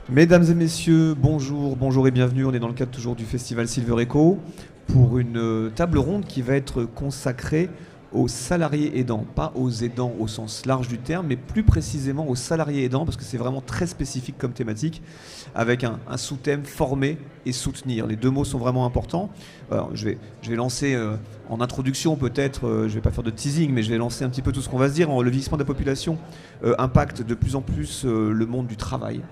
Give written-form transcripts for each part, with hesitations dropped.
Mesdames et messieurs, bonjour et bienvenue. On est dans le cadre toujours du festival Silver Echo pour une table ronde qui va être consacrée aux salariés aidants, pas aux aidants au sens large du terme, mais plus précisément aux salariés aidants, parce que c'est vraiment très spécifique comme thématique, avec un sous-thème former et soutenir. Les deux mots sont vraiment importants. Alors, je vais lancer en introduction peut-être, je ne vais pas faire de teasing, mais je vais lancer un petit peu tout ce qu'on va se dire. Le vieillissement de la population impacte de plus en plus le monde du travail.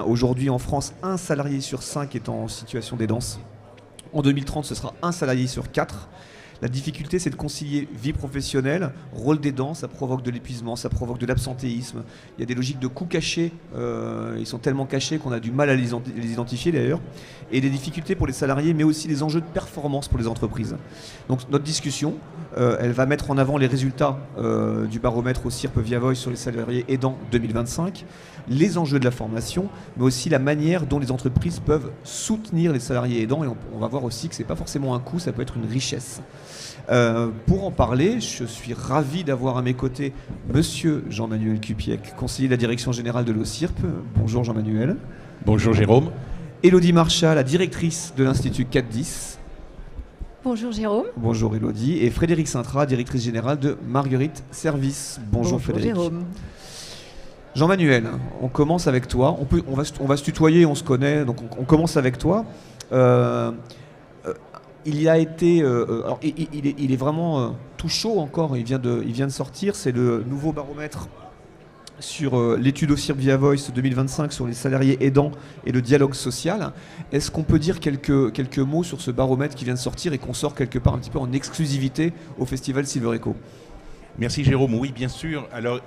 Aujourd'hui en France, 1 salarié sur 5 est en situation d'aidance. En 2030, ce sera 1 salarié sur 4. La difficulté, c'est de concilier vie professionnelle, rôle d'aidant, ça provoque de l'épuisement, ça provoque de l'absentéisme. Il y a des logiques de coûts cachés, ils sont tellement cachés qu'on a du mal à les identifier d'ailleurs. Et des difficultés pour les salariés, mais aussi des enjeux de performance pour les entreprises. Donc notre discussion, elle va mettre en avant les résultats du baromètre au CIRP Via Voice sur les salariés aidants 2025, les enjeux de la formation, mais aussi la manière dont les entreprises peuvent soutenir les salariés aidants. Et on va voir aussi que ce n'est pas forcément un coût, ça peut être une richesse. Pour en parler, je suis ravi d'avoir à mes côtés Monsieur Jean-Manuel Cupiec, conseiller de la direction générale de l'OCIRP. Bonjour Jean-Manuel. Bonjour Jérôme. Élodie Marchal, la directrice de l'Institut 410. Bonjour Jérôme. Bonjour Élodie. Et Frédéric Sintra, directrice générale de Marguerite Service. Bonjour Frédéric. Jérôme. Jean-Manuel, on commence avec toi. On va se tutoyer, on se connaît, donc on commence avec toi. Il a été, alors il est vraiment tout chaud encore. Il vient de sortir. C'est le nouveau baromètre sur l'étude au CIRP Via Voice 2025 sur les salariés aidants et le dialogue social. Est-ce qu'on peut dire quelques mots sur ce baromètre qui vient de sortir et qu'on sort quelque part un petit peu en exclusivité au festival Silver Echo? Merci Jérôme, oui bien sûr. Alors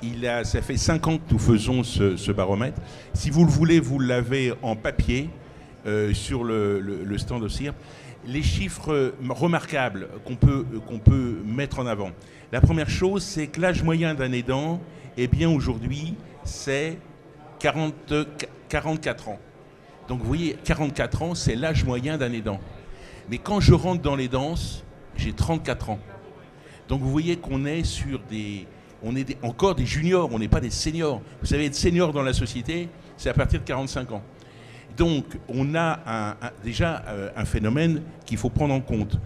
ça fait 5 ans que nous faisons ce baromètre. Si vous le voulez, vous l'avez en papier sur le stand au CIRP. Les chiffres remarquables qu'on peut mettre en avant. La première chose, c'est que l'âge moyen d'un aidant, eh bien aujourd'hui, c'est 44 ans. Donc vous voyez, 44 ans, c'est l'âge moyen d'un aidant. Mais quand je rentre dans l'aidance, j'ai 34 ans. Donc vous voyez qu'on est encore des juniors, on n'est pas des seniors. Vous savez, être senior dans la société, c'est à partir de 45 ans. Donc on a déjà un phénomène qu'il faut prendre en compte.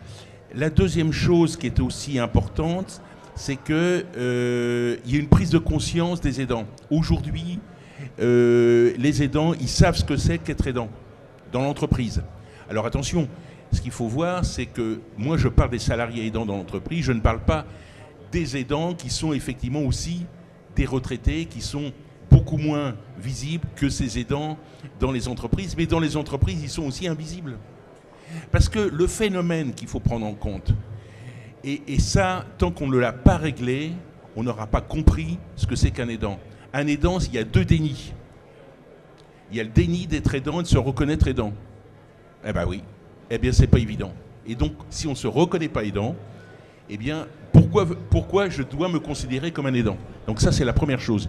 La deuxième chose qui est aussi importante, c'est qu'il y a une prise de conscience des aidants. Aujourd'hui, les aidants, ils savent ce que c'est qu'être aidant dans l'entreprise. Alors attention, ce qu'il faut voir, c'est que moi je parle des salariés aidants dans l'entreprise, je ne parle pas des aidants qui sont effectivement aussi des retraités, qui sont beaucoup moins visibles que ces aidants dans les entreprises. Mais dans les entreprises, ils sont aussi invisibles. Parce que le phénomène qu'il faut prendre en compte, et ça, tant qu'on ne l'a pas réglé, on n'aura pas compris ce que c'est qu'un aidant. Un aidant, il y a 2 dénis. Il y a le déni d'être aidant et de se reconnaître aidant. Eh bien oui, eh bien c'est pas évident. Et donc, si on ne se reconnaît pas aidant, eh bien, pourquoi je dois me considérer comme un aidant? Donc ça, c'est la première chose.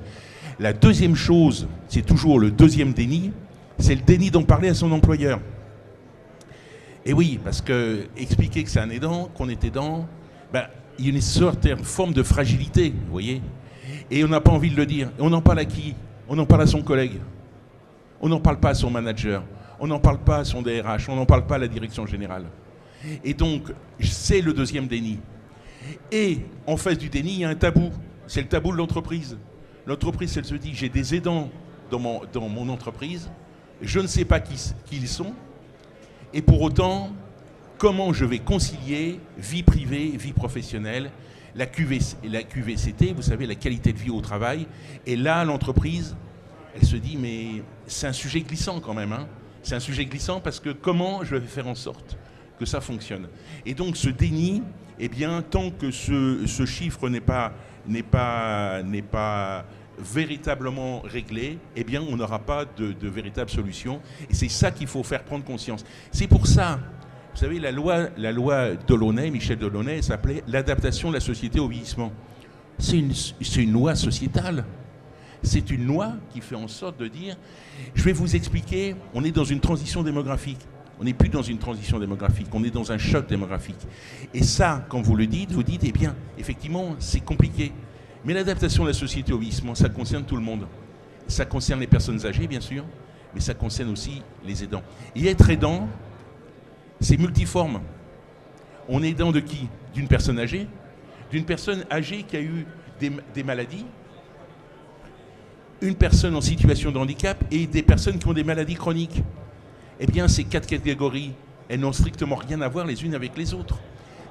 La deuxième chose, c'est toujours le deuxième déni, c'est le déni d'en parler à son employeur. Et oui, parce que expliquer que c'est un aidant, qu'on est aidant, il y a une certaine forme de fragilité, vous voyez. Et on n'a pas envie de le dire. Et on en parle à qui? On en parle à son collègue. On n'en parle pas à son manager. On n'en parle pas à son DRH. On n'en parle pas à la direction générale. Et donc, c'est le deuxième déni. Et en face du déni, il y a un tabou. C'est le tabou de l'entreprise. L'entreprise, elle se dit, j'ai des aidants dans mon entreprise, je ne sais pas qui ils sont, et pour autant, comment je vais concilier vie privée, vie professionnelle, la QVCT, vous savez, la qualité de vie au travail, et là, l'entreprise, elle se dit, mais c'est un sujet glissant quand même, hein. C'est un sujet glissant parce que comment je vais faire en sorte que ça fonctionne? Et donc ce déni, eh bien, tant que ce chiffre n'est pas véritablement réglé, eh bien, on n'aura pas de véritable solution. Et c'est ça qu'il faut faire prendre conscience. C'est pour ça, vous savez, la loi Delaunay, Michel Delaunay, s'appelait l'adaptation de la société au vieillissement. C'est une loi sociétale. C'est une loi qui fait en sorte de dire, je vais vous expliquer, on est dans une transition démographique. On n'est plus dans une transition démographique, on est dans un choc démographique. Et ça, quand vous le dites, vous dites, eh bien, effectivement, c'est compliqué. Mais l'adaptation de la société au vieillissement, ça concerne tout le monde. Ça concerne les personnes âgées, bien sûr, mais ça concerne aussi les aidants. Et être aidant, c'est multiforme. On est aidant de qui? D'une personne âgée qui a eu des maladies, une personne en situation de handicap et des personnes qui ont des maladies chroniques. Eh bien, ces 4 catégories, elles n'ont strictement rien à voir les unes avec les autres.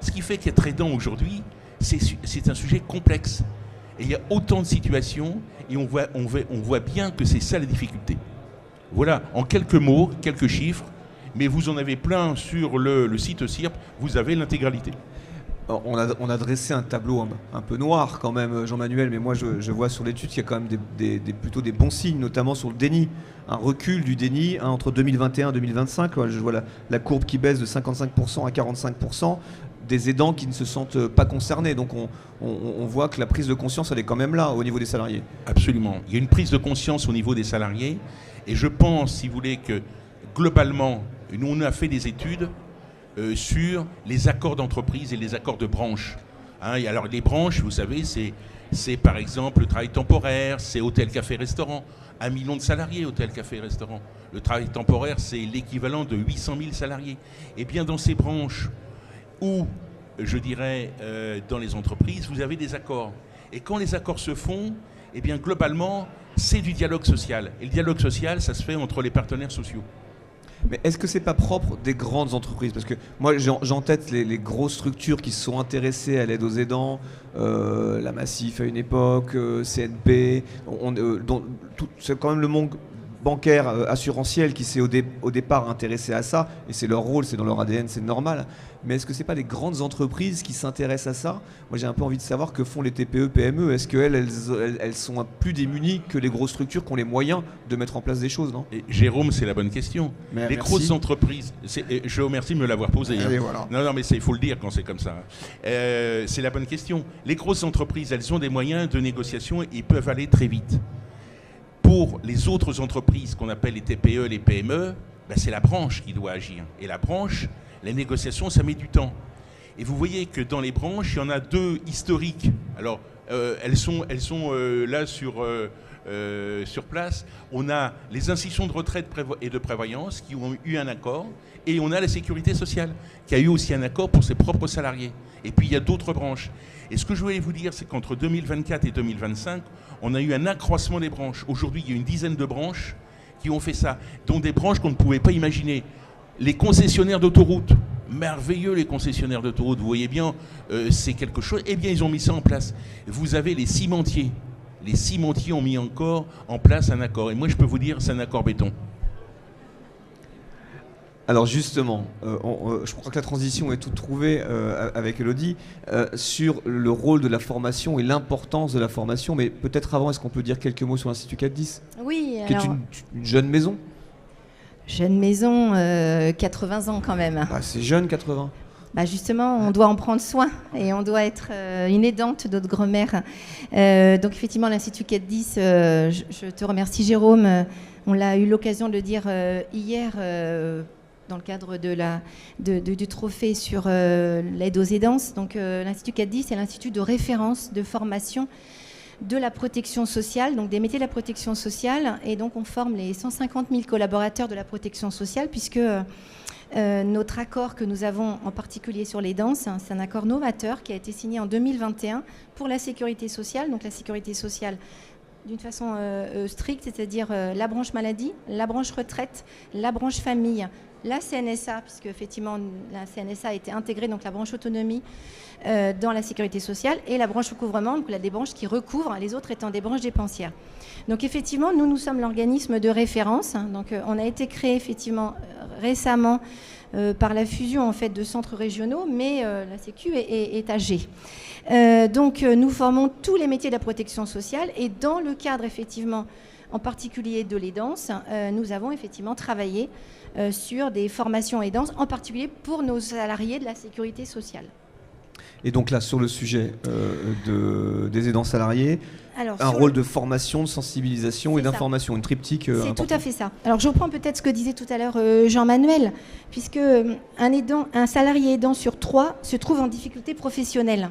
Ce qui fait qu'être aidant aujourd'hui, c'est un sujet complexe. Et il y a autant de situations, et on voit bien que c'est ça la difficulté. Voilà, en quelques mots, quelques chiffres, mais vous en avez plein sur le site CIRP, vous avez l'intégralité. On a dressé un tableau un peu noir quand même, Jean-Manuel, mais moi je vois sur l'étude qu'il y a quand même plutôt des bons signes, notamment sur le déni. Un recul du déni entre 2021 et 2025. Je vois la courbe qui baisse de 55% à 45%, des aidants qui ne se sentent pas concernés. Donc on voit que la prise de conscience, elle est quand même là au niveau des salariés. Absolument. Il y a une prise de conscience au niveau des salariés, et je pense, si vous voulez, que globalement, nous on a fait des études sur les accords d'entreprise et les accords de branche. Et alors les branches, vous savez, c'est par exemple le travail temporaire, c'est hôtel, café, restaurant. 1 million de salariés, hôtel, café, restaurant. Le travail temporaire, c'est l'équivalent de 800 000 salariés. Et bien dans ces branches où, je dirais, dans les entreprises, vous avez des accords. Et quand les accords se font, eh bien globalement, c'est du dialogue social. Et le dialogue social, ça se fait entre les partenaires sociaux. Mais est-ce que c'est pas propre des grandes entreprises? Parce que moi j'ai en tête les grosses structures qui se sont intéressées à l'aide aux aidants, la Massif à une époque, CNP, c'est quand même le monde bancaire, assurantiel qui s'est au départ intéressé à ça, et c'est leur rôle, c'est dans leur ADN, c'est normal. Mais est-ce que c'est pas les grandes entreprises qui s'intéressent à ça? Moi j'ai un peu envie de savoir que font les TPE, PME. Est-ce qu'elles sont plus démunies que les grosses structures qui ont les moyens de mettre en place des choses, non? Et Jérôme, c'est la bonne question. Mais les grosses entreprises, je vous remercie de me l'avoir posé. Allez, voilà. Non, mais il faut le dire quand c'est comme ça. C'est la bonne question. Les grosses entreprises, elles ont des moyens de négociation et peuvent aller très vite. Pour les autres entreprises qu'on appelle les TPE, les PME, c'est la branche qui doit agir. Et la branche, les négociations, ça met du temps. Et vous voyez que dans les branches, il y en a 2 historiques. Alors, elles sont là sur place. On a les institutions de retraite et de prévoyance qui ont eu un accord. Et on a la sécurité sociale qui a eu aussi un accord pour ses propres salariés. Et puis, il y a d'autres branches. Et ce que je voulais vous dire, c'est qu'entre 2024 et 2025, on a eu un accroissement des branches. Aujourd'hui, il y a une dizaine de branches qui ont fait ça, dont des branches qu'on ne pouvait pas imaginer. Les concessionnaires d'autoroutes, merveilleux les concessionnaires d'autoroutes, vous voyez bien, c'est quelque chose. Eh bien, ils ont mis ça en place. Vous avez les cimentiers. Les cimentiers ont mis encore en place un accord. Et moi, je peux vous dire, c'est un accord béton. Alors justement, je crois que la transition est toute trouvée avec Elodie sur le rôle de la formation et l'importance de la formation. Mais peut-être avant, est-ce qu'on peut dire quelques mots sur l'Institut 410 ? Oui, qui est une jeune maison. Jeune maison, 80 ans quand même. C'est jeune, 80. Justement, on doit en prendre soin et on doit être une aidante de notre grand-mère. Donc effectivement, l'Institut 410, je te remercie Jérôme. On l'a eu l'occasion de le dire hier dans le cadre du trophée sur l'aide aux aidants. Donc l'Institut 410 est l'institut de référence de formation de la protection sociale, donc des métiers de la protection sociale. Et donc on forme les 150 000 collaborateurs de la protection sociale puisque notre accord que nous avons en particulier sur les danses, c'est un accord novateur qui a été signé en 2021 pour la sécurité sociale. Donc la sécurité sociale d'une façon stricte, c'est-à-dire la branche maladie, la branche retraite, la branche famille, la CNSA, puisque effectivement la CNSA a été intégrée, donc la branche autonomie, dans la sécurité sociale, et la branche recouvrement, donc il y a des branches qui recouvrent, les autres étant des branches dépensières. Donc effectivement, nous sommes l'organisme de référence. Donc on a été créé effectivement récemment par la fusion en fait de centres régionaux, mais la Sécu est âgée. Donc nous formons tous les métiers de la protection sociale, et dans le cadre effectivement en particulier de l'aidance, nous avons effectivement travaillé sur des formations aidances, en particulier pour nos salariés de la sécurité sociale. Et donc là, sur le sujet des aidants salariés, Alors, un rôle de formation, de sensibilisation et d'information, une triptyque C'est importante. tout à fait ça. Alors je reprends peut-être ce que disait tout à l'heure Jean-Manuel, puisque un salarié aidant sur 3 se trouve en difficulté professionnelle.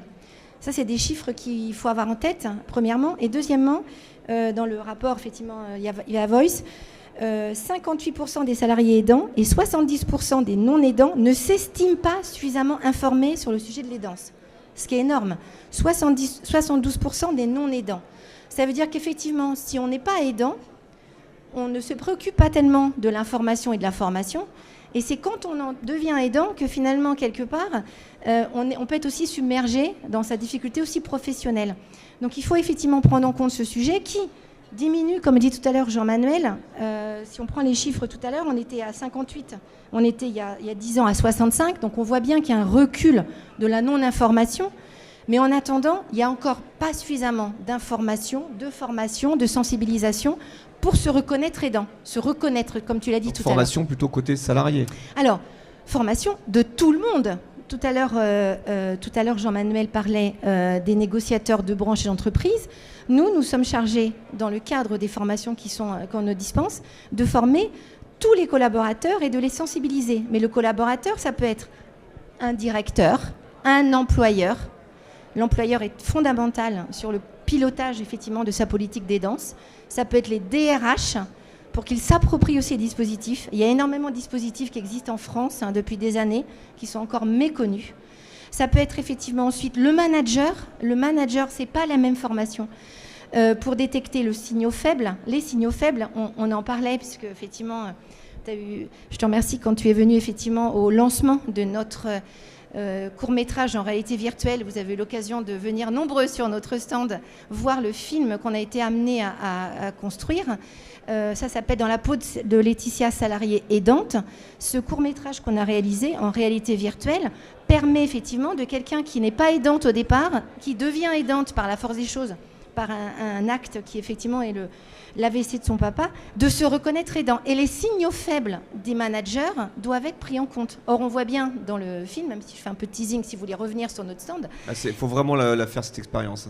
Ça, c'est des chiffres qu'il faut avoir en tête, premièrement. Et deuxièmement, dans le rapport, effectivement, il y a Voice, 58% des salariés aidants et 70% des non-aidants ne s'estiment pas suffisamment informés sur le sujet de l'aidance. Ce qui est énorme. 72% des non-aidants. Ça veut dire qu'effectivement, si on n'est pas aidant, on ne se préoccupe pas tellement de l'information et de la formation. Et c'est quand on en devient aidant que finalement, quelque part, on peut être aussi submergé dans sa difficulté aussi professionnelle. Donc il faut effectivement prendre en compte ce sujet qui diminue, comme dit tout à l'heure Jean-Manuel. Si on prend les chiffres tout à l'heure, on était à 58, on était il y a 10 ans à 65, donc on voit bien qu'il y a un recul de la non-information. Mais en attendant, il n'y a encore pas suffisamment d'informations, de formation, de sensibilisation pour se reconnaître aidant. Se reconnaître, comme tu l'as dit tout à l'heure. Formation plutôt côté salarié. Alors, formation de tout le monde. Tout à l'heure, Jean-Manuel parlait des négociateurs de branches et d'entreprises. Nous sommes chargés, dans le cadre des formations qu'on nous dispense, de former tous les collaborateurs et de les sensibiliser. Mais le collaborateur, ça peut être un directeur, un employeur. L'employeur est fondamental sur le pilotage, effectivement, de sa politique d'aidance. Ça peut être les DRH, pour qu'ils s'approprient aussi les dispositifs. Il y a énormément de dispositifs qui existent en France depuis des années, qui sont encore méconnus. Ça peut être effectivement ensuite le manager. Le manager, ce n'est pas la même formation. Pour détecter les signaux faibles, on en parlait, puisque effectivement, je te remercie quand tu es venu effectivement au lancement de notre court-métrage en réalité virtuelle. Vous avez eu l'occasion de venir nombreux sur notre stand voir le film qu'on a été amené à construire. Ça s'appelle Dans la peau de Laetitia, salariée aidante. Ce court-métrage qu'on a réalisé en réalité virtuelle permet effectivement de quelqu'un qui n'est pas aidante au départ, qui devient aidante par la force des choses, par un acte qui effectivement est l'AVC de son papa, de se reconnaître aidant. Et les signaux faibles des managers doivent être pris en compte. Or, on voit bien dans le film, même si je fais un peu de teasing, si vous voulez revenir sur notre stand. Il faut vraiment la faire, cette expérience.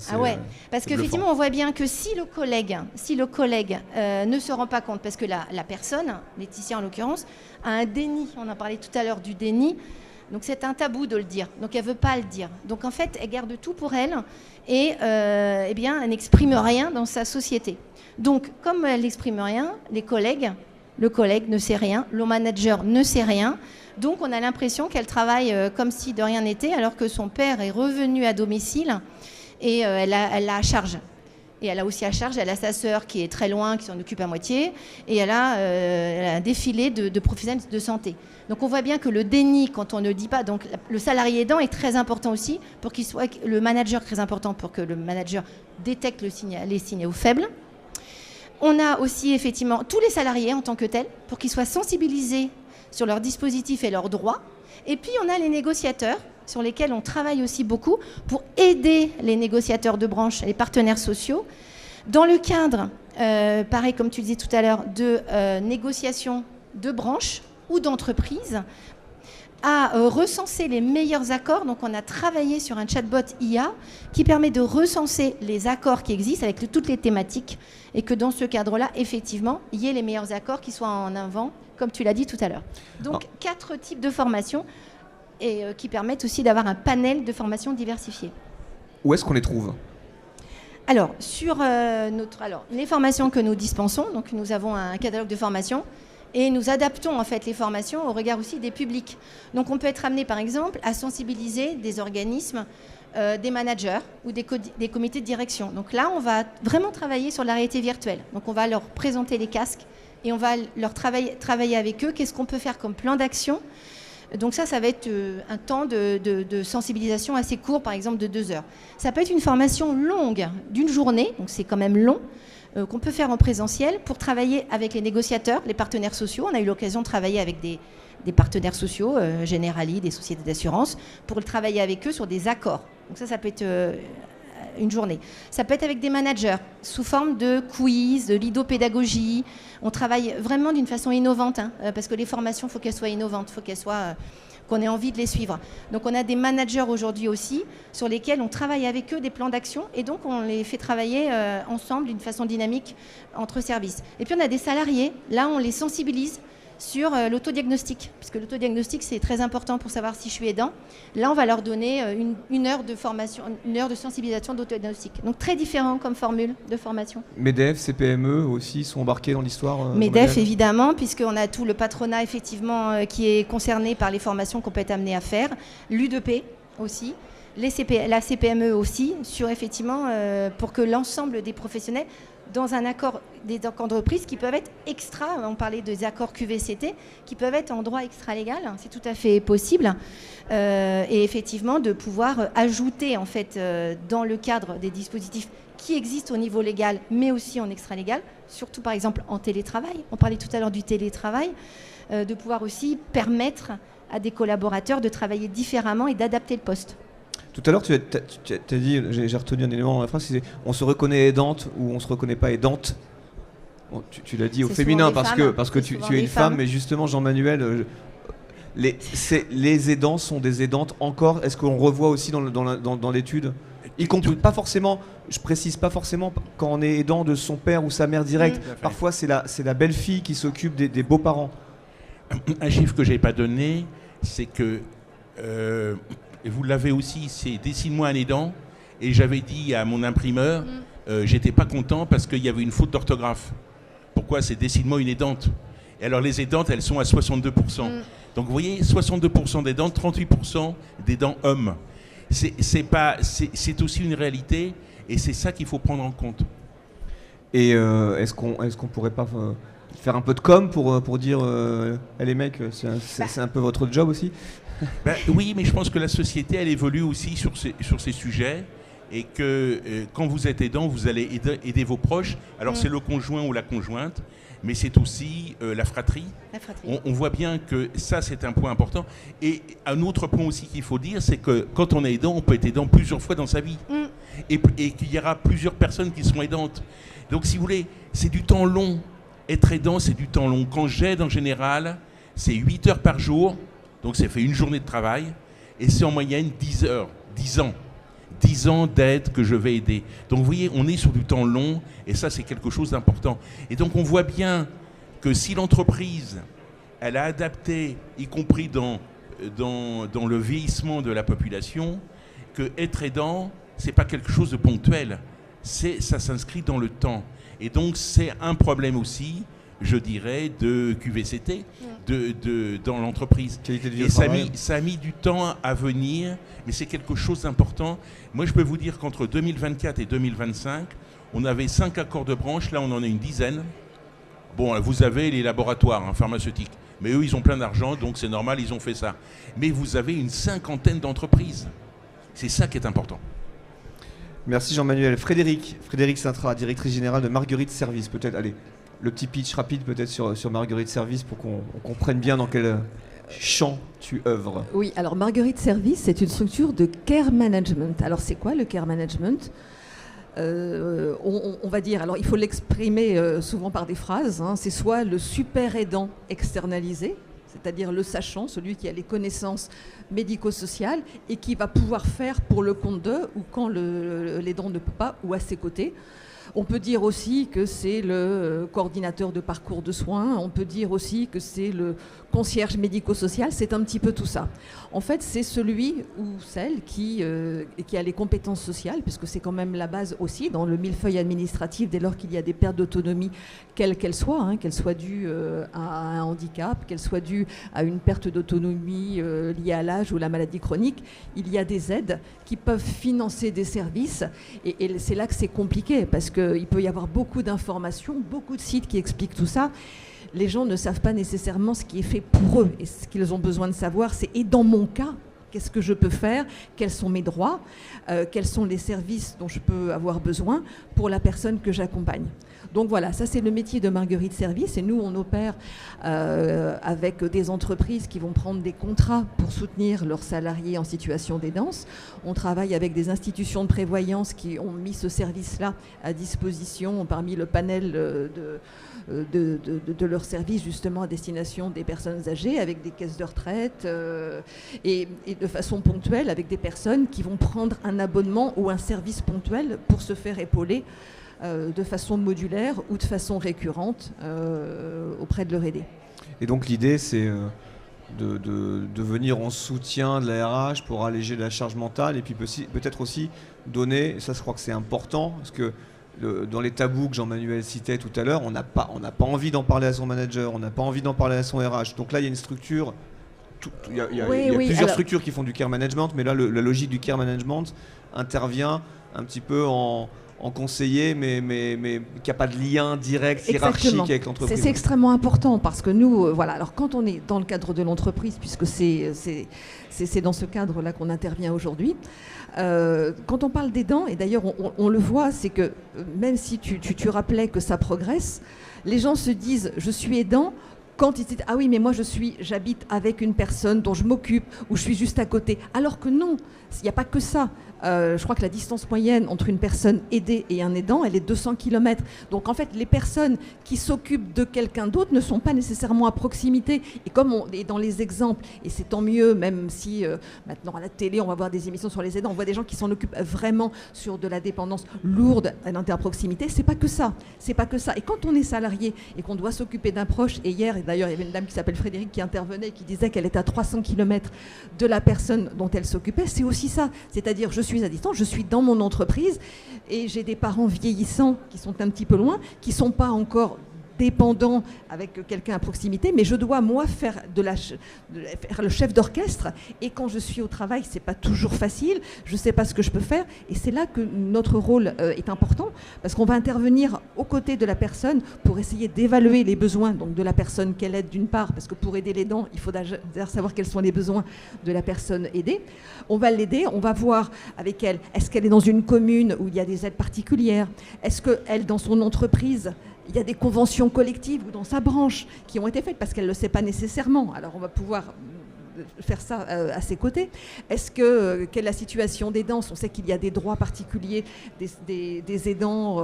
Parce qu'effectivement, on voit bien que si le collègue ne se rend pas compte, parce que la personne, Laetitia en l'occurrence, a un déni, on en parlait tout à l'heure du déni, donc c'est un tabou de le dire, donc elle ne veut pas le dire. Donc en fait, elle garde tout pour elle et eh bien, elle n'exprime rien dans sa société. Donc comme elle n'exprime rien, le collègue ne sait rien, le manager ne sait rien. Donc on a l'impression qu'elle travaille comme si de rien n'était, alors que son père est revenu à domicile et elle a à charge. Et elle a aussi à charge, elle a sa sœur qui est très loin, qui s'en occupe à moitié, et elle a un défilé de professionnels de santé. Donc on voit bien que le déni, quand on ne dit pas, donc le salarié aidant est très important aussi, pour qu'il soit le manager très important, pour que le manager détecte les signaux faibles. On a aussi effectivement tous les salariés en tant que tels, pour qu'ils soient sensibilisés sur leurs dispositifs et leurs droits. Et puis on a les négociateurs, sur lesquels on travaille aussi beaucoup pour aider les négociateurs de branche, les partenaires sociaux, dans le cadre, pareil comme tu disais tout à l'heure, de négociations de branches ou d'entreprises, à recenser les meilleurs accords. Donc on a travaillé sur un chatbot IA qui permet de recenser les accords qui existent avec toutes les thématiques et que dans ce cadre-là, effectivement, il y ait les meilleurs accords qui soient en avant, comme tu l'as dit tout à l'heure. Donc 4 types de formations et qui permettent aussi d'avoir un panel de formations diversifiées. Où est-ce qu'on les trouve ? Alors, sur les formations que nous dispensons, donc nous avons un catalogue de formations et nous adaptons en fait les formations au regard aussi des publics. Donc on peut être amené par exemple à sensibiliser des organismes, des managers ou des comités de direction. Donc là, on va vraiment travailler sur la réalité virtuelle. Donc on va leur présenter les casques et on va leur travailler avec eux. Qu'est-ce qu'on peut faire comme plan d'action ? Donc ça va être un temps de sensibilisation assez court, par exemple de 2 heures. Ça peut être une formation longue d'une journée, donc c'est quand même long, qu'on peut faire en présentiel pour travailler avec les négociateurs, les partenaires sociaux. On a eu l'occasion de travailler avec des partenaires sociaux, Generali, des sociétés d'assurance, pour travailler avec eux sur des accords. Donc ça peut être une journée. Ça peut être avec des managers, sous forme de quiz, de lidopédagogie. On travaille vraiment d'une façon innovante, parce que les formations, il faut qu'elles soient innovantes, il faut qu'elles soient qu'on ait envie de les suivre. Donc on a des managers aujourd'hui aussi sur lesquels on travaille avec eux des plans d'action et donc on les fait travailler ensemble d'une façon dynamique entre services. Et puis on a des salariés, là on les sensibilise sur l'autodiagnostic, puisque l'autodiagnostic c'est très important pour savoir si je suis aidant. Là on va leur donner une heure de formation, une heure de sensibilisation d'autodiagnostic. Donc très différent comme formule de formation. MEDEF, CPME aussi sont embarqués dans l'histoire MEDEF évidemment, puisqu'on a tout le patronat effectivement qui est concerné par les formations qu'on peut être amené à faire. L'UDP aussi. La CPME aussi, sur effectivement pour que l'ensemble des professionnels dans un accord des entreprises qui peuvent être extra, on parlait des accords QVCT, qui peuvent être en droit extra-légal, c'est tout à fait possible, et effectivement de pouvoir ajouter en fait dans le cadre des dispositifs qui existent au niveau légal, mais aussi en extra-légal, surtout par exemple en télétravail, on parlait tout à l'heure du télétravail, de pouvoir aussi permettre à des collaborateurs de travailler différemment et d'adapter le poste. Tout à l'heure, tu as dit, j'ai retenu un élément dans la phrase, c'est on se reconnaît aidante ou on se reconnaît pas aidante. Bon, tu l'as dit au féminin parce que tu es une femme, mais justement, Jean-Manuel, les aidants sont des aidantes encore. Est-ce qu'on revoit aussi dans l'étude, y compris pas forcément, je précise pas forcément quand on est aidant de son père ou sa mère direct. Parfois, c'est la belle-fille qui s'occupe des beaux-parents. Un chiffre que j'ai pas donné, c'est que et vous l'avez aussi, c'est dessine-moi un aidant. Et j'avais dit à mon imprimeur, j'étais pas content parce qu'il y avait une faute d'orthographe. Pourquoi? C'est dessine-moi une aidante. Et alors les aidantes, elles sont à 62%. Donc vous voyez, 62% d'aidantes, 38% d'aidants hommes. C'est aussi une réalité et c'est ça qu'il faut prendre en compte. Et est-ce qu'on pourrait pas faire un peu de com pour dire les mecs, c'est un peu votre job aussi? Oui, mais je pense que la société, elle évolue aussi sur ces sujets et que quand vous êtes aidant, vous allez aider vos proches. Alors c'est le conjoint ou la conjointe, mais c'est aussi la fratrie. On voit bien que ça, c'est un point important. Et un autre point aussi qu'il faut dire, c'est que quand on est aidant, on peut être aidant plusieurs fois dans sa vie. Et qu'il y aura plusieurs personnes qui seront aidantes. Donc si vous voulez, c'est du temps long. Être aidant, c'est du temps long. Quand j'aide en général, c'est 8 heures par jour. Donc ça fait une journée de travail et c'est en moyenne 10 heures, 10 ans. 10 ans d'aide que je vais aider. Donc vous voyez, on est sur du temps long et ça c'est quelque chose d'important. Et donc on voit bien que si l'entreprise, elle a adapté, y compris dans le vieillissement de la population, que être aidant, c'est pas quelque chose de ponctuel. Ça s'inscrit dans le temps. Et donc c'est un problème aussi, je dirais, de QVCT dans l'entreprise. Et ça a mis du temps à venir, mais c'est quelque chose d'important. Moi, je peux vous dire qu'entre 2024 et 2025, on avait 5 accords de branche, là on en a une dizaine. Bon, vous avez les laboratoires pharmaceutiques, mais eux, ils ont plein d'argent, donc c'est normal, ils ont fait ça. Mais vous avez une 50aine d'entreprises. C'est ça qui est important. Merci Jean-Manuel. Frédéric Sintra, directrice générale de Marguerite Service. Peut-être, allez, le petit pitch rapide peut-être sur Marguerite Service pour qu'on comprenne bien dans quel champ tu œuvres. Oui, alors Marguerite Service, c'est une structure de care management. Alors c'est quoi le care management ? On va dire, alors il faut l'exprimer souvent par des phrases, c'est soit le super aidant externalisé, c'est-à-dire le sachant, celui qui a les connaissances médico-sociales et qui va pouvoir faire pour le compte d'eux ou quand l'aidant ne peut pas ou à ses côtés. On peut dire aussi que c'est le coordinateur de parcours de soins, on peut dire aussi que c'est le concierge médico-social, c'est un petit peu tout ça. En fait, c'est celui ou celle qui a les compétences sociales, puisque c'est quand même la base aussi dans le millefeuille administratif dès lors qu'il y a des pertes d'autonomie, quelles qu'elles soient, qu'elles soient dues à un handicap, qu'elles soient dues à une perte d'autonomie liée à l'âge ou la maladie chronique, il y a des aides qui peuvent financer des services et c'est là que c'est compliqué parce qu'il peut y avoir beaucoup d'informations, beaucoup de sites qui expliquent tout ça. Les gens ne savent pas nécessairement ce qui est fait pour eux et ce qu'ils ont besoin de savoir, c'est et dans mon cas, qu'est-ce que je peux faire, quels sont mes droits, quels sont les services dont je peux avoir besoin pour la personne que j'accompagne. Donc voilà, ça c'est le métier de Marguerite Service et nous on opère avec des entreprises qui vont prendre des contrats pour soutenir leurs salariés en situation d'aidance. On travaille avec des institutions de prévoyance qui ont mis ce service-là à disposition parmi le panel de leurs services justement à destination des personnes âgées avec des caisses de retraite et de façon ponctuelle avec des personnes qui vont prendre un abonnement ou un service ponctuel pour se faire épauler de façon modulaire ou de façon récurrente auprès de leur aidé. Et donc l'idée c'est de venir en soutien de la RH pour alléger la charge mentale et puis peut-être aussi donner, ça je crois que c'est important, parce que dans les tabous que Jean-Manuel citait tout à l'heure, on n'a pas envie d'en parler à son manager, on n'a pas envie d'en parler à son RH. Donc là il y a une structure, il y a plusieurs structures qui font du care management, mais là la logique du care management intervient un petit peu en conseiller, mais qu'il n'y a pas de lien direct, hiérarchique avec l'entreprise. C'est extrêmement important parce que nous, voilà, alors quand on est dans le cadre de l'entreprise, puisque c'est dans ce cadre-là qu'on intervient aujourd'hui, quand on parle d'aidants, et d'ailleurs on le voit, c'est que même si tu rappelais que ça progresse, les gens se disent « je suis aidant », quand ils disent « ah oui, mais moi j'habite avec une personne dont je m'occupe ou je suis juste à côté », alors que non, il n'y a pas que ça. Je crois que la distance moyenne entre une personne aidée et un aidant, elle est 200 km. Donc en fait, les personnes qui s'occupent de quelqu'un d'autre ne sont pas nécessairement à proximité. Et comme on est dans les exemples, et c'est tant mieux, même si maintenant à la télé, on va voir des émissions sur les aidants, on voit des gens qui s'en occupent vraiment sur de la dépendance lourde à l'interproximité. C'est pas que ça. C'est pas que ça. Et quand on est salarié et qu'on doit s'occuper d'un proche, et hier, et d'ailleurs, il y avait une dame qui s'appelle Frédéric qui intervenait et qui disait qu'elle était à 300 km de la personne dont elle s'occupait, c'est aussi ça. C'est-à-dire, je suis à distance, je suis dans mon entreprise et j'ai des parents vieillissants qui sont un petit peu loin, qui ne sont pas encore dépendant avec quelqu'un à proximité, mais je dois moi faire faire le chef d'orchestre et quand je suis au travail, c'est pas toujours facile, je sais pas ce que je peux faire et c'est là que notre rôle est important parce qu'on va intervenir aux côtés de la personne pour essayer d'évaluer les besoins donc de la personne qu'elle aide d'une part, parce que pour aider l'aidant, il faut d'ailleurs savoir quels sont les besoins de la personne aidée. On va l'aider, on va voir avec elle, est-ce qu'elle est dans une commune où il y a des aides particulières, est-ce qu'elle dans son entreprise il y a des conventions collectives ou dans sa branche qui ont été faites parce qu'elle ne le sait pas nécessairement. Alors on va pouvoir faire ça à ses côtés. Quelle est la situation des aidants ? On sait qu'il y a des droits particuliers des aidants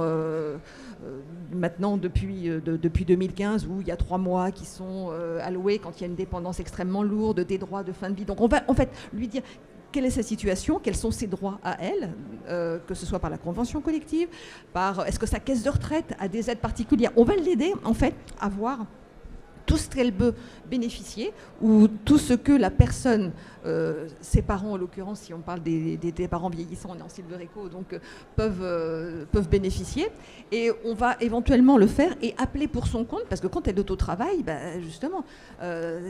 maintenant depuis 2015 où il y a 3 mois qui sont alloués quand il y a une dépendance extrêmement lourde, des droits de fin de vie. Donc on va en fait lui dire quelle est sa situation, quels sont ses droits à elle, que ce soit par la convention collective, est-ce que sa caisse de retraite a des aides particulières. On va l'aider en fait à voir tout ce qu'elle peut bénéficier ou tout ce que la personne, ses parents en l'occurrence, si on parle des parents vieillissants, on est en Silver Eco, donc peuvent bénéficier. Et on va éventuellement le faire et appeler pour son compte, parce que quand elle est au travail, justement,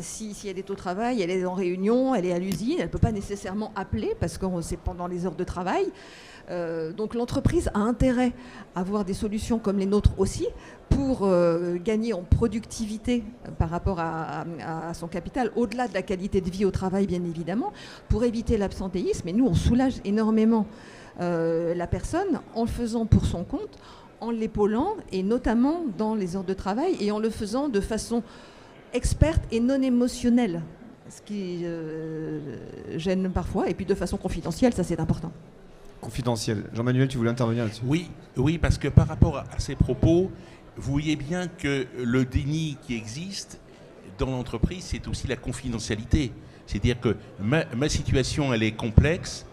si elle est au travail, elle est en réunion, elle est à l'usine, elle ne peut pas nécessairement appeler parce que c'est pendant les heures de travail. Donc l'entreprise a intérêt à avoir des solutions comme les nôtres aussi pour gagner en productivité par rapport à son capital, au-delà de la qualité de vie au travail bien évidemment, pour éviter l'absentéisme. Et nous on soulage énormément la personne en le faisant pour son compte, en l'épaulant et notamment dans les heures de travail et en le faisant de façon experte et non émotionnelle, ce qui gêne parfois, et puis de façon confidentielle, ça c'est important. Confidentiel. Jean-Manuel, tu voulais intervenir là-dessus ? Oui, parce que par rapport à ces propos, vous voyez bien que le déni qui existe dans l'entreprise, c'est aussi la confidentialité. C'est-à-dire que ma situation, elle est complexe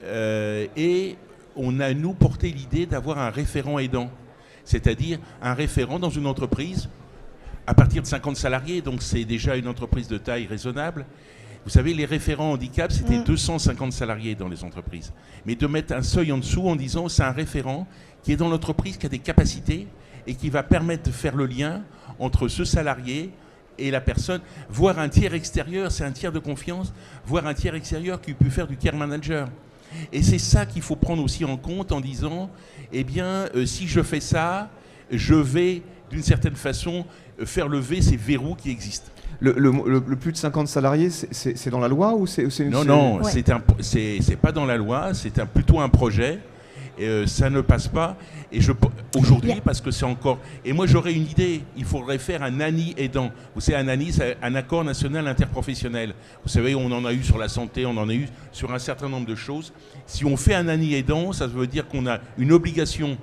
et on a, nous, porté l'idée d'avoir un référent aidant. C'est-à-dire un référent dans une entreprise à partir de 50 salariés, donc c'est déjà une entreprise de taille raisonnable. Vous savez, les référents handicap, c'était 250 salariés dans les entreprises. Mais de mettre un seuil en dessous en disant c'est un référent qui est dans l'entreprise, qui a des capacités et qui va permettre de faire le lien entre ce salarié et la personne, voire un tiers extérieur, c'est un tiers de confiance, voire un tiers extérieur qui peut faire du care manager. Et c'est ça qu'il faut prendre aussi en compte en disant, eh bien, si je fais ça, je vais d'une certaine façon, faire lever ces verrous qui existent. Le plus de 50 salariés, c'est dans la loi ou c'est Non, Ouais. c'est pas dans la loi, c'est plutôt un projet. Et ça ne passe pas. Et aujourd'hui, parce que c'est encore. Et moi, j'aurais une idée. Il faudrait faire un ANI aidant. Vous savez, un ANI, c'est un accord national interprofessionnel. Vous savez, on en a eu sur la santé, on en a eu sur un certain nombre de choses. Si on fait un ANI aidant, ça veut dire qu'on a une obligation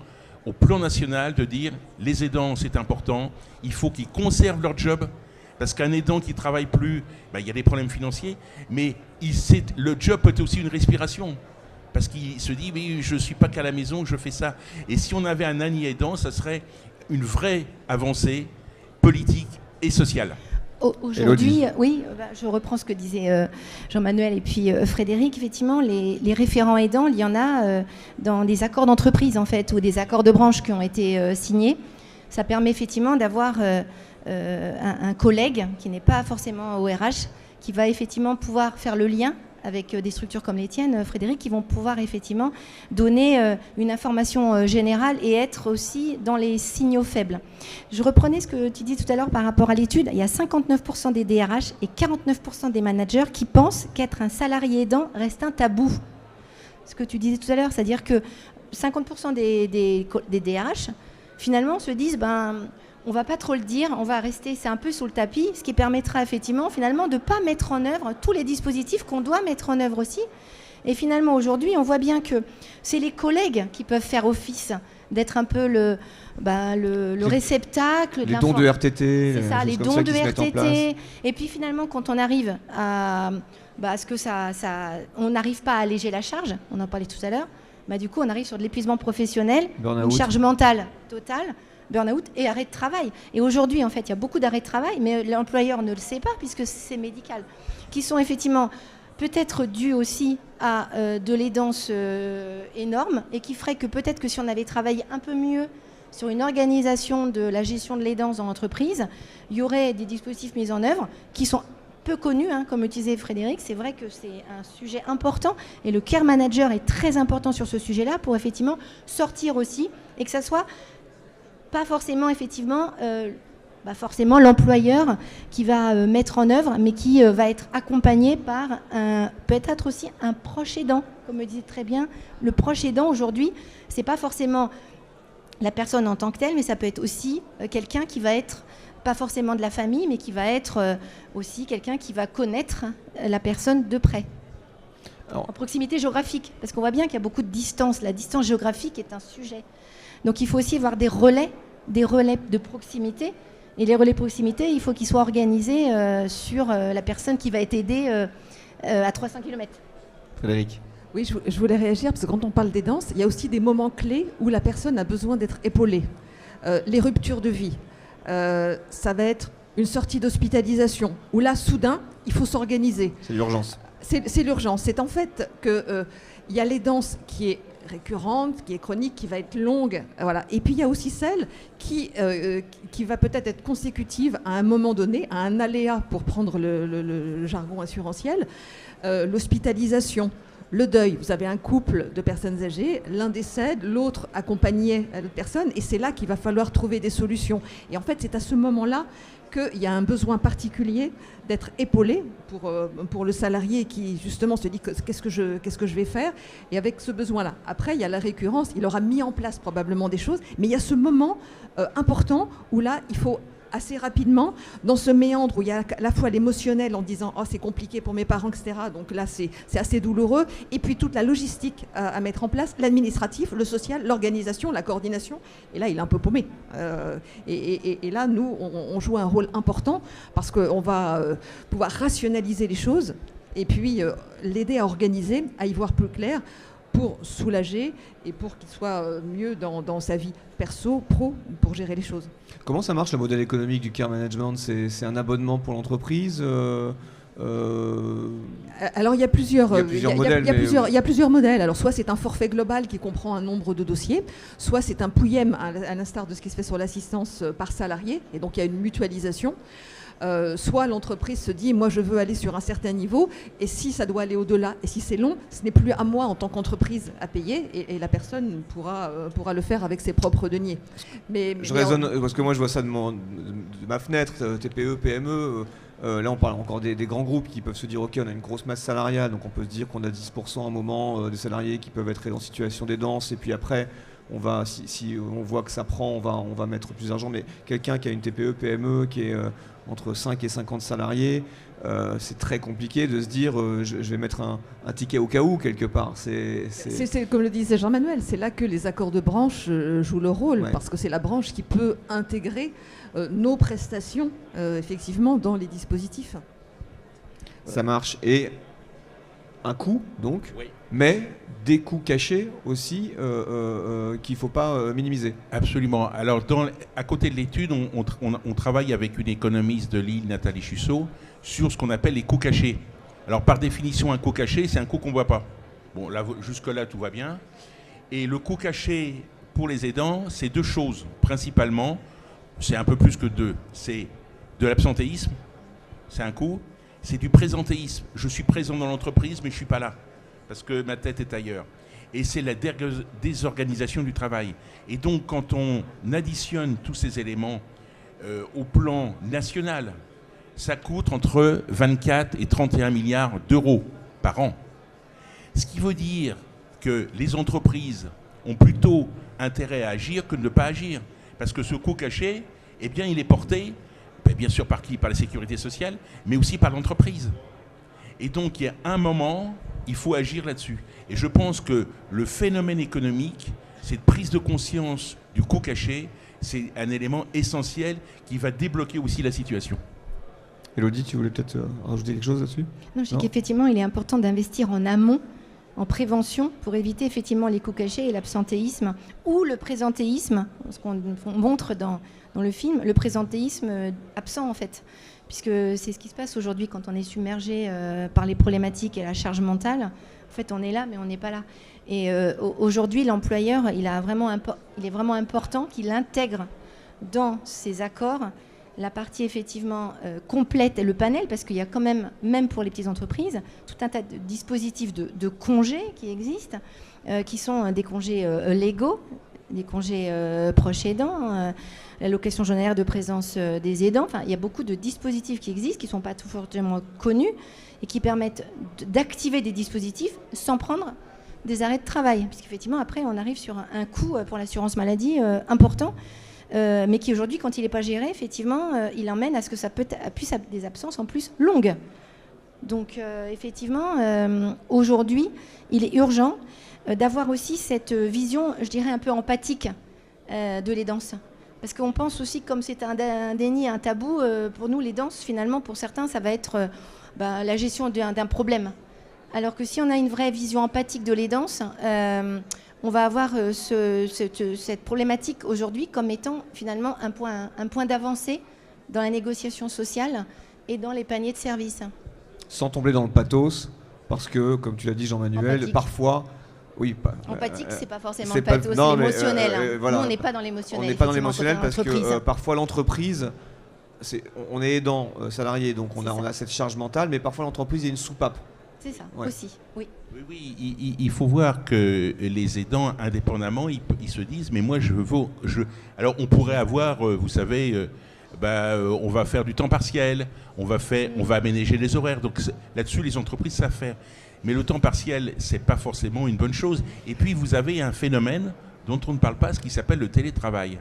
au plan national de dire les aidants, c'est important. Il faut qu'ils conservent leur job. Parce qu'un aidant qui ne travaille plus, il y a des problèmes financiers. Mais le job peut être aussi une respiration. Parce qu'il se dit, mais je ne suis pas qu'à la maison, je fais ça. Et si on avait un ANI aidant, ça serait une vraie avancée politique et sociale. Aujourd'hui, oui, je reprends ce que disaient Jean-Manuel et puis Frédéric. Effectivement, les référents aidants, il y en a dans des accords d'entreprise, en fait, ou des accords de branche qui ont été signés. Ça permet effectivement d'avoir un collègue qui n'est pas forcément au RH, qui va effectivement pouvoir faire le lien avec des structures comme les tiennes, Frédéric, qui vont pouvoir effectivement donner une information générale et être aussi dans les signaux faibles. Je reprenais ce que tu dis tout à l'heure par rapport à l'étude. Il y a 59% des DRH et 49% des managers qui pensent qu'être un salarié aidant reste un tabou. Ce que tu disais tout à l'heure, c'est-à-dire que 50% des DRH, finalement, se disent on ne va pas trop le dire, on va rester, c'est un peu sous le tapis, ce qui permettra effectivement, finalement, de ne pas mettre en œuvre tous les dispositifs qu'on doit mettre en œuvre aussi. Et finalement, aujourd'hui, on voit bien que c'est les collègues qui peuvent faire office d'être un peu le réceptacle. Les dons de RTT. C'est ça, les dons de RTT. Et puis finalement, quand on arrive à ce que on n'arrive pas à alléger la charge, on en parlait tout à l'heure, du coup, on arrive sur de l'épuisement professionnel, une charge mentale totale, burn-out et arrêt de travail. Et aujourd'hui, en fait, il y a beaucoup d'arrêts de travail, mais l'employeur ne le sait pas puisque c'est médical, qui sont effectivement peut-être dus aussi à de l'aidance énorme et qui ferait que peut-être que si on avait travaillé un peu mieux sur une organisation de la gestion de l'aidance dans l'entreprise, il y aurait des dispositifs mis en œuvre qui sont peu connus, comme utilisait Frédéric. C'est vrai que c'est un sujet important et le care manager est très important sur ce sujet-là pour effectivement sortir aussi et que ça soit pas forcément effectivement forcément l'employeur qui va mettre en œuvre, mais qui va être accompagné par peut-être aussi un proche aidant. Comme me disait très bien, le proche aidant aujourd'hui, c'est pas forcément la personne en tant que telle, mais ça peut être aussi quelqu'un qui va être pas forcément de la famille, mais qui va être aussi quelqu'un qui va connaître la personne de près. En proximité géographique, parce qu'on voit bien qu'il y a beaucoup de distance. La distance géographique est un sujet. Donc il faut aussi avoir des relais de proximité. Et les relais de proximité, il faut qu'ils soient organisés sur la personne qui va être aidée à 300 km. Frédéric. Oui, je voulais réagir, parce que quand on parle d'aidance, il y a aussi des moments clés où la personne a besoin d'être épaulée. Les ruptures de vie, ça va être une sortie d'hospitalisation, où là, soudain, il faut s'organiser. C'est l'urgence. C'est l'urgence. C'est en fait qu'il y a l'aidance qui est récurrente, qui est chronique, qui va être longue, voilà. Et puis il y a aussi celle qui va peut-être être consécutive à un moment donné, à un aléa, pour prendre le jargon assurantiel, l'hospitalisation, le deuil. Vous avez un couple de personnes âgées, l'un décède, l'autre accompagnait l'autre personne, et c'est là qu'il va falloir trouver des solutions. Et en fait, c'est à ce moment-là qu'il y a un besoin particulier d'être épaulé pour le salarié qui justement se dit qu'est-ce que je vais faire, et avec ce besoin-là. Après, il y a la récurrence, il aura mis en place probablement des choses, mais il y a ce moment important où là, il faut assez rapidement, dans ce méandre où il y a à la fois l'émotionnel en disant « Oh, c'est compliqué pour mes parents, etc. » Donc là, c'est assez douloureux. Et puis toute la logistique à mettre en place, l'administratif, le social, l'organisation, la coordination. Et là, il est un peu paumé. Et là, nous, on joue un rôle important parce qu'on va pouvoir rationaliser les choses et puis l'aider à organiser, à y voir plus clair, pour soulager et pour qu'il soit mieux dans sa vie perso, pro, pour gérer les choses. Comment ça marche le modèle économique du care management ? C'est un abonnement pour l'entreprise Alors il y a plusieurs modèles. Il y a plusieurs modèles. Alors soit c'est un forfait global qui comprend un nombre de dossiers, soit c'est un pouillème à l'instar de ce qui se fait sur l'assistance par salarié, et donc il y a une mutualisation. Soit l'entreprise se dit, moi je veux aller sur un certain niveau, et si ça doit aller au-delà, et si c'est long, ce n'est plus à moi en tant qu'entreprise à payer, et la personne pourra le faire avec ses propres deniers. Je raisonne, parce que moi je vois ça de ma fenêtre, TPE, PME. Là, on parle encore des grands groupes qui peuvent se dire ok, on a une grosse masse salariale, donc on peut se dire qu'on a 10% à un moment des salariés qui peuvent être en situation d'aidance, et puis après, on va, si on voit que ça prend, on va mettre plus d'argent. Mais quelqu'un qui a une TPE, PME qui est entre 5 et 50 salariés, c'est très compliqué de se dire je vais mettre un ticket au cas où quelque part. C'est comme le disait Jean-Manuel, c'est là que les accords de branche jouent le rôle, Ouais. parce que c'est la branche qui peut intégrer nos prestations effectivement dans les dispositifs. Ça marche. Et un coût, donc, Oui. mais des coûts cachés aussi qu'il ne faut pas minimiser. Absolument. Alors, à côté de l'étude, on travaille avec une économiste de Lille, Nathalie Chussot, sur ce qu'on appelle les coûts cachés. Alors, par définition, un coût caché, c'est un coût qu'on ne voit pas. Bon, là, jusque-là, tout va bien. Et le coût caché pour les aidants, c'est deux choses, principalement. C'est un peu plus que deux. C'est de l'absentéisme, c'est un coût. C'est du présentéisme. Je suis présent dans l'entreprise, mais je ne suis pas là, parce que ma tête est ailleurs. Et c'est la désorganisation du travail. Et donc, quand on additionne tous ces éléments au plan national, ça coûte entre 24 et 31 milliards d'euros par an. Ce qui veut dire que les entreprises ont plutôt intérêt à agir que de ne pas agir. Parce que ce coût caché, eh bien, il est porté, bien sûr par qui ? Par la sécurité sociale, mais aussi par l'entreprise. Et donc, il y a un moment, il faut agir là-dessus. Et je pense que le phénomène économique, cette prise de conscience du coût caché, c'est un élément essentiel qui va débloquer aussi la situation. Élodie, tu voulais peut-être rajouter quelque chose là-dessus ? Non, je dis qu'effectivement, il est important d'investir en amont, en prévention, pour éviter effectivement les coûts cachés et l'absentéisme ou le présentéisme, ce qu'on montre dans le film, le présentéisme absent en fait, puisque c'est ce qui se passe aujourd'hui quand on est submergé par les problématiques et la charge mentale. En fait, on est là, mais on n'est pas là. Et aujourd'hui, l'employeur, il est vraiment important qu'il intègre dans ses accords la partie effectivement complète et le panel, parce qu'il y a quand même pour les petites entreprises, tout un tas de dispositifs de congés qui existent, qui sont des congés légaux, des congés proches aidants, l'allocation journalière de présence des aidants. Enfin, il y a beaucoup de dispositifs qui existent, qui ne sont pas tout fortement connus et qui permettent d'activer des dispositifs sans prendre des arrêts de travail. Puisqu'effectivement, après, on arrive sur un coût pour l'assurance maladie important, mais qui aujourd'hui, quand il n'est pas géré, effectivement, il emmène à ce que ça puisse avoir des absences en plus longues. Donc, effectivement, aujourd'hui, il est urgent d'avoir aussi cette vision, je dirais, un peu empathique de l'aidance. Parce qu'on pense aussi que comme c'est un déni, un tabou, pour nous, l'aidance, finalement, pour certains, ça va être la gestion d'un problème. Alors que si on a une vraie vision empathique de l'aidance, on va avoir cette problématique aujourd'hui comme étant finalement un point d'avancée dans la négociation sociale et dans les paniers de services. Sans tomber dans le pathos, parce que, comme tu l'as dit Jean-Manuel, Empathique. Parfois... Oui, empathique, c'est pas forcément c'est le pathos, non, c'est mais, l'émotionnel. voilà. Nous, on n'est pas dans l'émotionnel. On n'est pas dans effectivement, l'émotionnel quand parce on est que entreprise. parfois l'entreprise, on est aidant salarié, donc on a cette charge mentale, mais parfois l'entreprise est une soupape. C'est ça, Ouais. aussi, oui. Oui, il faut voir que les aidants, indépendamment, ils se disent, mais moi, Alors, on pourrait avoir, vous savez, on va faire du temps partiel, on va aménager les horaires. Donc là-dessus, les entreprises savent faire. Mais le temps partiel, c'est pas forcément une bonne chose. Et puis, vous avez un phénomène dont on ne parle pas, ce qui s'appelle le télétravail.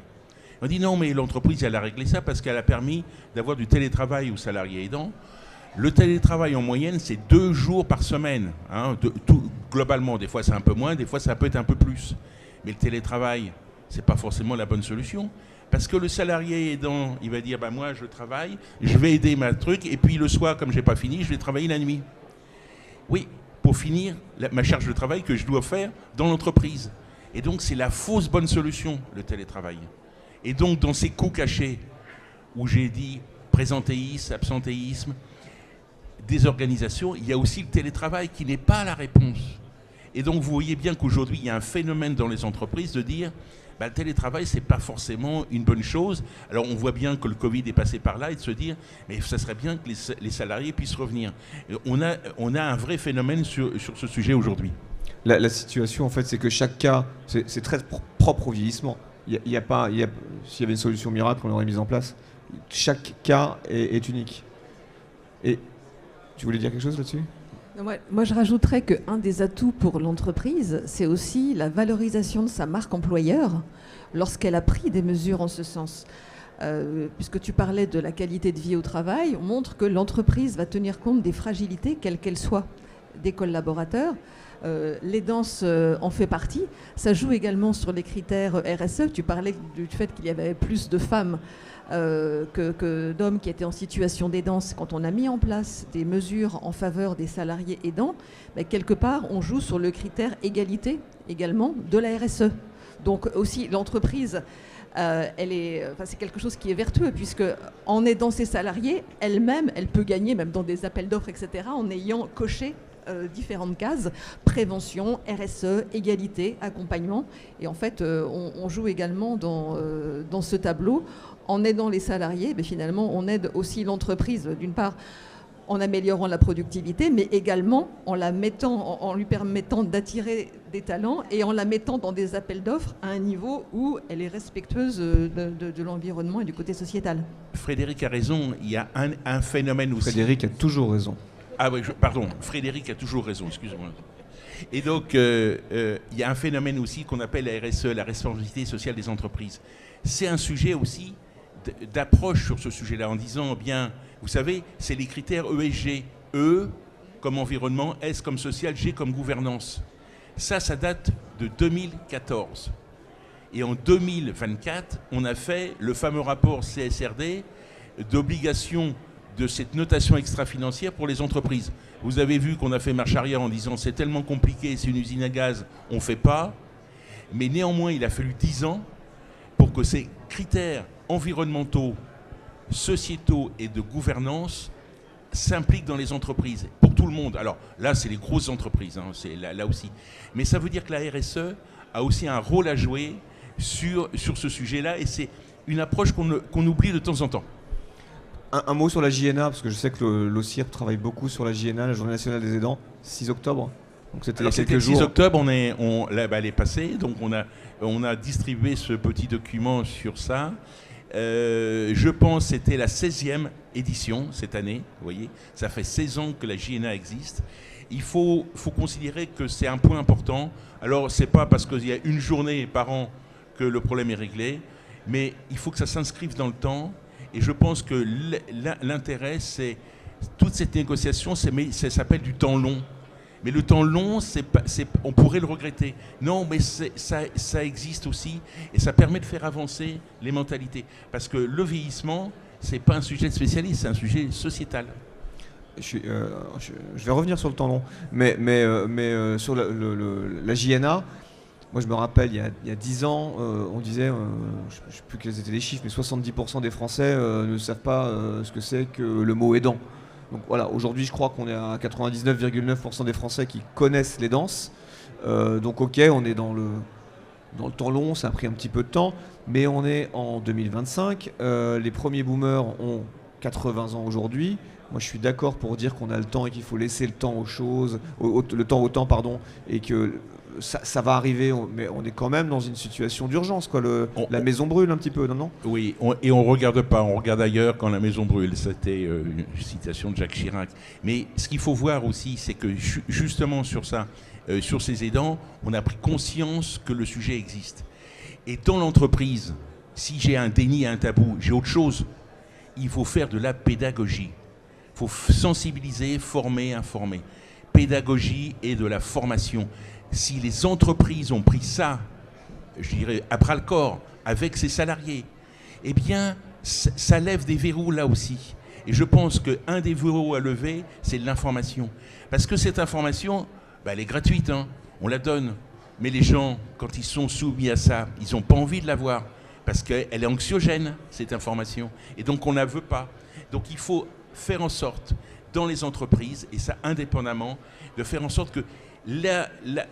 On dit non, mais l'entreprise, elle a réglé ça parce qu'elle a permis d'avoir du télétravail aux salariés aidants. Le télétravail, en moyenne, c'est 2 jours par semaine. Globalement, des fois, c'est un peu moins, des fois, ça peut être un peu plus. Mais le télétravail, c'est pas forcément la bonne solution. Parce que le salarié aidant, il va dire, moi, je travaille, je vais aider ma truc, et puis le soir, comme j'ai pas fini, je vais travailler la nuit. Oui, pour finir ma charge de travail que je dois faire dans l'entreprise. Et donc, c'est la fausse bonne solution, le télétravail. Et donc, dans ces coûts cachés, où j'ai dit présentéisme, absentéisme, désorganisation, il y a aussi le télétravail qui n'est pas la réponse. Et donc, vous voyez bien qu'aujourd'hui, il y a un phénomène dans les entreprises de dire, le télétravail, c'est pas forcément une bonne chose. Alors on voit bien que le Covid est passé par là et de se dire, mais ça serait bien que les salariés puissent revenir. On a un vrai phénomène sur ce sujet aujourd'hui. La situation, en fait, c'est que chaque cas, c'est très propre au vieillissement. S'il y avait une solution miracle, on l'aurait mise en place. Chaque cas est unique. Et tu voulais dire quelque chose là-dessus ? Moi, je rajouterais qu'un des atouts pour l'entreprise, c'est aussi la valorisation de sa marque employeur lorsqu'elle a pris des mesures en ce sens. Puisque tu parlais de la qualité de vie au travail, on montre que l'entreprise va tenir compte des fragilités, quelles qu'elles soient, des collaborateurs. L'aidance en fait partie. Ça joue également sur les critères RSE. Tu parlais du fait qu'il y avait plus de femmes que d'hommes qui étaient en situation d'aidance. Quand on a mis en place des mesures en faveur des salariés aidants, quelque part, on joue sur le critère égalité également de la RSE. Donc aussi, l'entreprise, c'est quelque chose qui est vertueux, puisque en aidant ses salariés, elle-même, elle peut gagner, même dans des appels d'offres, etc., en ayant coché différentes cases, prévention, RSE, égalité, accompagnement. Et en fait, on joue également dans ce tableau. En aidant les salariés, mais finalement, on aide aussi l'entreprise, d'une part, en améliorant la productivité, mais également en lui permettant d'attirer des talents et en la mettant dans des appels d'offres à un niveau où elle est respectueuse de l'environnement et du côté sociétal. Frédéric a raison, il y a un phénomène aussi. Frédéric a toujours raison. Ah oui, pardon, Frédéric a toujours raison, excuse-moi. Et donc, il y a un phénomène aussi qu'on appelle la RSE, la responsabilité sociale des entreprises. C'est un sujet aussi d'approche sur ce sujet-là, en disant, bien, vous savez, c'est les critères ESG. E comme environnement, S comme social, G comme gouvernance. Ça date de 2014. Et en 2024, on a fait le fameux rapport CSRD d'obligation de cette notation extra-financière pour les entreprises. Vous avez vu qu'on a fait marche arrière en disant c'est tellement compliqué, c'est une usine à gaz, on ne fait pas. Mais néanmoins, il a fallu 10 ans pour que ces critères environnementaux, sociétaux et de gouvernance s'impliquent dans les entreprises, pour tout le monde. Alors là, c'est les grosses entreprises, hein, c'est là aussi. Mais ça veut dire que la RSE a aussi un rôle à jouer sur ce sujet-là, et c'est une approche qu'on oublie de temps en temps. Un mot sur la JNA, parce que je sais que l'OCIRP travaille beaucoup sur la JNA, la Journée nationale des aidants, 6 octobre. Donc c'était il y a quelques jours. 6 octobre, elle est passée, donc on a distribué ce petit document sur ça. Je pense que c'était la 16e édition cette année, vous voyez, ça fait 16 ans que la JNA existe. Il faut considérer que c'est un point important. Alors, c'est pas parce qu'il y a une journée par an que le problème est réglé, mais il faut que ça s'inscrive dans le temps. Et je pense que l'intérêt, c'est toute cette négociation, ça s'appelle du temps long. Mais le temps long, on pourrait le regretter. Non, mais ça existe aussi, et ça permet de faire avancer les mentalités. Parce que le vieillissement, c'est pas un sujet de spécialiste, c'est un sujet sociétal. Je vais revenir sur le temps long, mais sur la JNA, moi je me rappelle, il y a 10 ans, on disait, je ne sais plus quels étaient les chiffres, mais 70% des Français ne savent pas ce que c'est que le mot aidant. Donc voilà, aujourd'hui je crois qu'on est à 99,9% des Français qui connaissent les danses. Donc ok, on est dans le temps long, ça a pris un petit peu de temps, mais on est en 2025. Les premiers boomers ont 80 ans aujourd'hui. Moi je suis d'accord pour dire qu'on a le temps et qu'il faut laisser le temps aux choses, le temps au temps, pardon, et que ça va arriver, mais on est quand même dans une situation d'urgence, quoi. La maison brûle un petit peu, non ? Oui, et on ne regarde pas, on regarde ailleurs quand la maison brûle. C'était une citation de Jacques Chirac. Mais ce qu'il faut voir aussi, c'est que justement sur ça, sur ces aidants, on a pris conscience que le sujet existe. Et dans l'entreprise, si j'ai un déni, un tabou, j'ai autre chose. Il faut faire de la pédagogie. Il faut sensibiliser, former, informer. Pédagogie et de la formation. Si les entreprises ont pris ça, je dirais, à bras-le-corps, avec ses salariés, eh bien, ça lève des verrous là aussi. Et je pense qu'un des verrous à lever, c'est l'information. Parce que cette information, elle est gratuite, hein, on la donne. Mais les gens, quand ils sont soumis à ça, ils n'ont pas envie de l'avoir. Parce qu'elle est anxiogène, cette information. Et donc, on ne la veut pas. Donc, il faut faire en sorte, dans les entreprises, et ça indépendamment, de faire en sorte que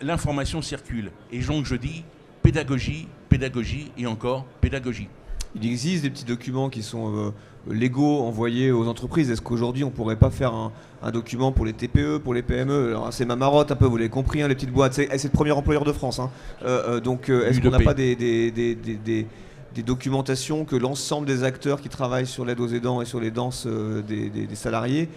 l'information circule. Et donc je dis pédagogie, pédagogie et encore pédagogie. Il existe des petits documents qui sont légaux envoyés aux entreprises. Est-ce qu'aujourd'hui on pourrait pas faire un document pour les TPE, pour les PME? Alors c'est ma marotte un peu, vous l'avez compris, hein, les petites boîtes. C'est le premier employeur de France. Hein. Donc est-ce qu'on n'a pas des documentations que l'ensemble des acteurs qui travaillent sur l'aide aux aidants et sur les danses des salariés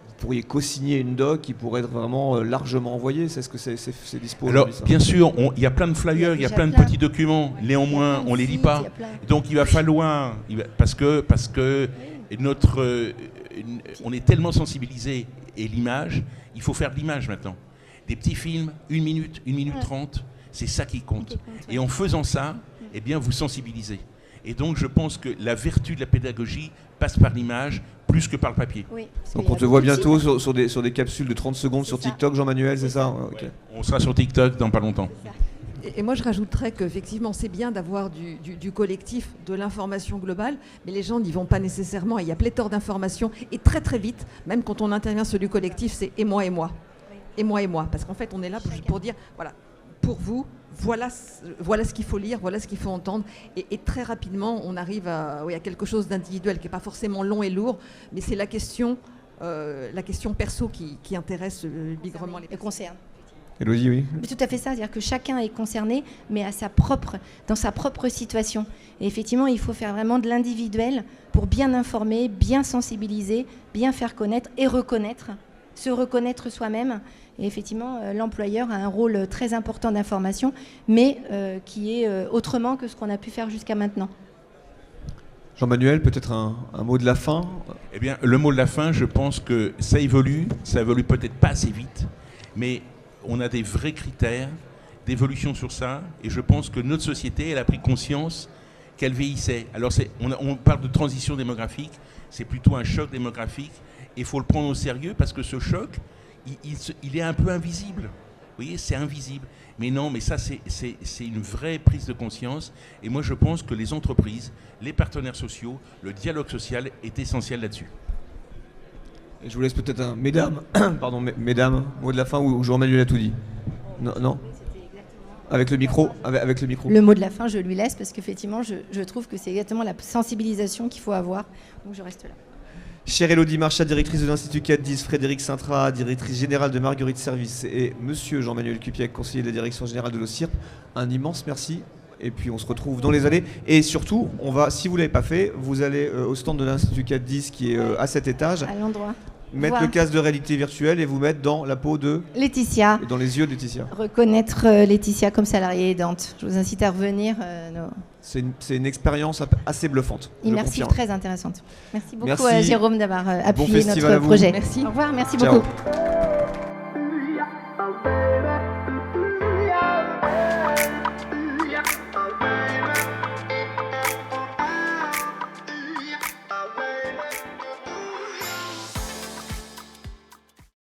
vous pourriez co-signer une doc qui pourrait être vraiment largement envoyée? Est-ce que c'est dispo? Alors, bien sûr, il y a plein de flyers, il y a plein de petits documents. Néanmoins, on ne les lit pas. Donc, il va falloir, parce que on est tellement sensibilisé, et l'image, il faut faire de l'image maintenant. Des petits films, 1 minute, 1 minute 30, c'est ça qui compte. Et en faisant ça, eh bien, vous sensibilisez. Et donc, je pense que la vertu de la pédagogie passe par l'image plus que par le papier. Oui, donc on te voit bientôt sur des capsules de 30 secondes sur TikTok, Jean-Manuel, c'est ça? Okay. On sera sur TikTok dans pas longtemps. Et moi, je rajouterais qu'effectivement, c'est bien d'avoir du collectif, de l'information globale, mais les gens n'y vont pas nécessairement. Il y a pléthore d'informations, et très très vite, même quand on intervient sur du collectif, c'est « et moi ». Et moi. Parce qu'en fait, on est là pour dire, voilà, pour vous, voilà ce qu'il faut lire, voilà ce qu'il faut entendre. Et très rapidement, on arrive à quelque chose d'individuel qui n'est pas forcément long et lourd, mais c'est la question perso qui intéresse bigrement les personnes. Concerne. Élodie, oui. Mais tout à fait ça, c'est-à-dire que chacun est concerné, mais dans sa propre situation. Et effectivement, il faut faire vraiment de l'individuel pour bien informer, bien sensibiliser, bien faire connaître et reconnaître, se reconnaître soi-même. Et effectivement, l'employeur a un rôle très important d'information, mais qui est autrement que ce qu'on a pu faire jusqu'à maintenant. Jean-Manuel, peut-être un mot de la fin? Eh bien, le mot de la fin, je pense que ça évolue peut-être pas assez vite, mais on a des vrais critères d'évolution sur ça, et je pense que notre société, elle a pris conscience qu'elle vieillissait. Alors, on parle de transition démographique, c'est plutôt un choc démographique, et il faut le prendre au sérieux, parce que ce choc, il est un peu invisible. Vous voyez, c'est invisible. Mais non, mais ça, c'est une vraie prise de conscience. Et moi, je pense que les entreprises, les partenaires sociaux, le dialogue social est essentiel là-dessus. Et je vous laisse peut-être mesdames, mot de la fin, ou Jean-Manuel a tout dit? Non. Avec le micro, avec le micro. Le mot de la fin, je lui laisse, parce qu'effectivement, je trouve que c'est exactement la sensibilisation qu'il faut avoir. Donc je reste là. Chère Élodie Marchal, directrice de l'Institut 410, Frédéric Sintra, directrice générale de Marguerite Service, et monsieur Jean-Manuel Cupiec, conseiller de la direction générale de l'OCIRP, un immense merci. Et puis on se retrouve dans les allées. Et surtout, si vous ne l'avez pas fait, vous allez au stand de l'Institut 410 qui est à cet étage. À l'endroit. Mettre le casque de réalité virtuelle et vous mettre dans la peau de Laetitia. Et dans les yeux de Laetitia. Reconnaître Laetitia comme salariée aidante. Je vous incite à revenir. C'est une expérience assez bluffante. Immersive, très intéressante. Merci beaucoup merci. Jérôme d'avoir appuyé notre projet. Merci. Au revoir, merci Ciao. beaucoup.